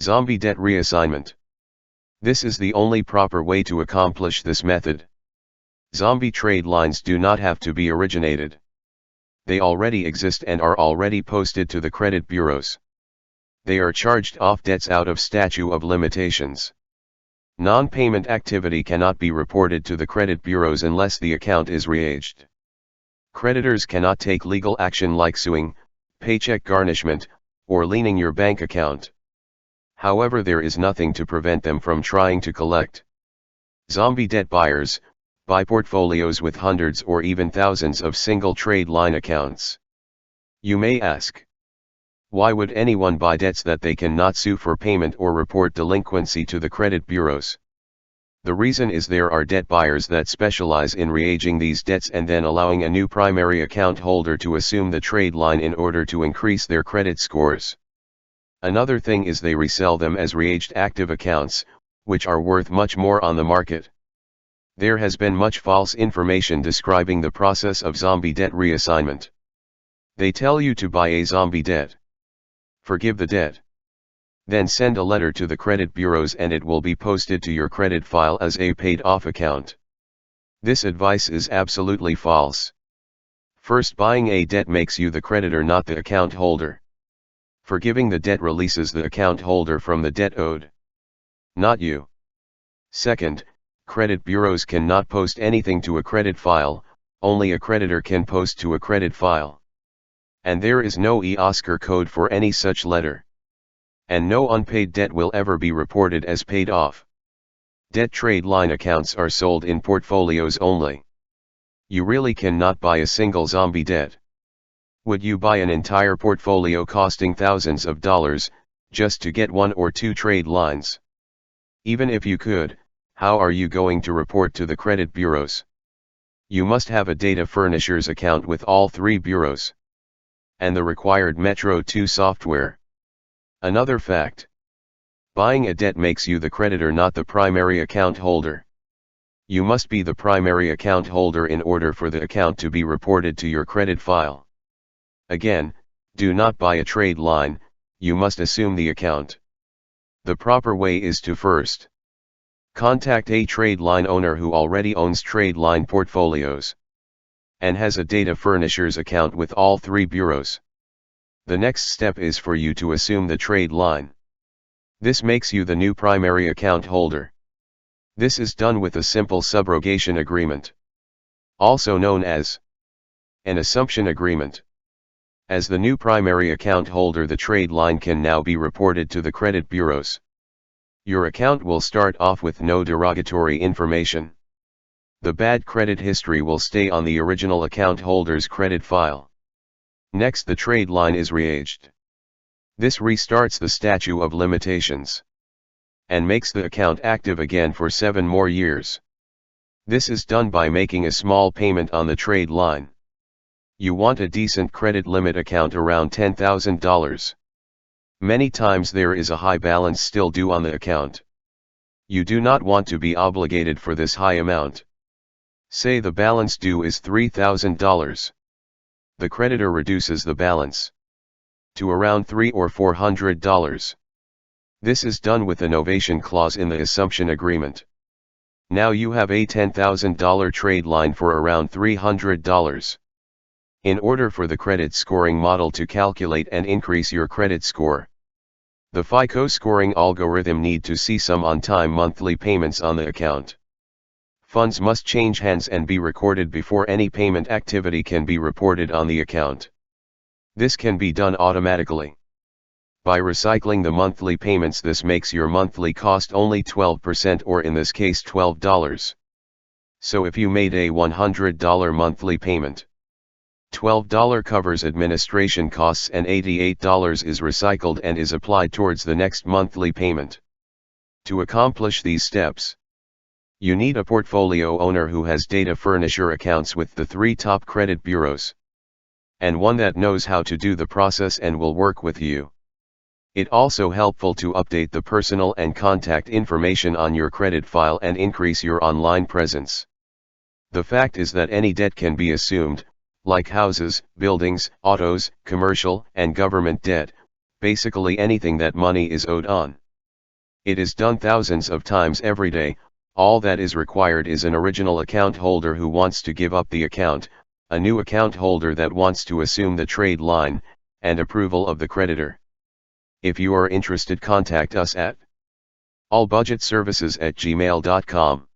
Zombie debt reassignment. This is the only proper way to accomplish this method. Zombie trade lines do not have to be originated. They already exist and are already posted to the credit bureaus. They are charged off debts out of statute of limitations. Non-payment activity cannot be reported to the credit bureaus unless the account is reaged. Creditors cannot take legal action like suing, paycheck garnishment, or liening your bank account. However, there is nothing to prevent them from trying to collect. Zombie debt buyers buy portfolios with hundreds or even thousands of single trade line accounts. You may ask, why would anyone buy debts that they cannot sue for payment or report delinquency to the credit bureaus? The reason is there are debt buyers that specialize in reaging these debts and then allowing a new primary account holder to assume the trade line in order to increase their credit scores. Another thing is they resell them as reaged active accounts, which are worth much more on the market. There has been much false information describing the process of zombie debt reassignment. They tell you to buy a zombie debt. Forgive the debt. Then send a letter to the credit bureaus and it will be posted to your credit file as a paid-off account. This advice is absolutely false. First, buying a debt makes you the creditor, not the account holder. Forgiving the debt releases the account holder from the debt owed, not you. Second, credit bureaus cannot post anything to a credit file, only a creditor can post to a credit file. And there is no e-Oscar code for any such letter. And no unpaid debt will ever be reported as paid off. Debt trade line accounts are sold in portfolios only. You really cannot buy a single zombie debt. Would you buy an entire portfolio costing thousands of dollars, just to get one or two trade lines? Even if you could, how are you going to report to the credit bureaus? You must have a data furnishers account with all three bureaus. And the required Metro 2 software. Another fact. Buying a debt makes you the creditor, not the primary account holder. You must be the primary account holder in order for the account to be reported to your credit file. Again, do not buy a trade line, you must assume the account. The proper way is to first contact a trade line owner who already owns trade line portfolios and has a data furnishers account with all three bureaus. The next step is for you to assume the trade line. This makes you the new primary account holder. This is done with a simple subrogation agreement, also known as an assumption agreement. As the new primary account holder, the trade line can now be reported to the credit bureaus. Your account will start off with no derogatory information. The bad credit history will stay on the original account holder's credit file. Next, the trade line is reaged. This restarts the statute of limitations and makes the account active again for 7 more years. This is done by making a small payment on the trade line. You want a decent credit limit account around $10,000. Many times there is a high balance still due on the account. You do not want to be obligated for this high amount. Say the balance due is $3,000. The creditor reduces the balance to around $300 or $400. This is done with a novation clause in the assumption agreement. Now you have a $10,000 trade line for around $300. In order for the credit scoring model to calculate and increase your credit score, the FICO scoring algorithm need to see some on-time monthly payments on the account. Funds must change hands and be recorded before any payment activity can be reported on the account. This can be done automatically by recycling the monthly payments. This makes your monthly cost only 12%, or in this case $12. So if you made a $100 monthly payment, $12 covers administration costs and $88 is recycled and is applied towards the next monthly payment. To accomplish these steps, you need a portfolio owner who has data furnisher accounts with the 3 top credit bureaus, and one that knows how to do the process and will work with you. It also helpful to update the personal and contact information on your credit file and increase your online presence. The fact is that any debt can be assumed, like houses, buildings, autos, commercial and government debt, basically anything that money is owed on. It is done thousands of times every day. All that is required is an original account holder who wants to give up the account, a new account holder that wants to assume the trade line, and approval of the creditor. If you are interested, contact us at allbudgetservices@gmail.com.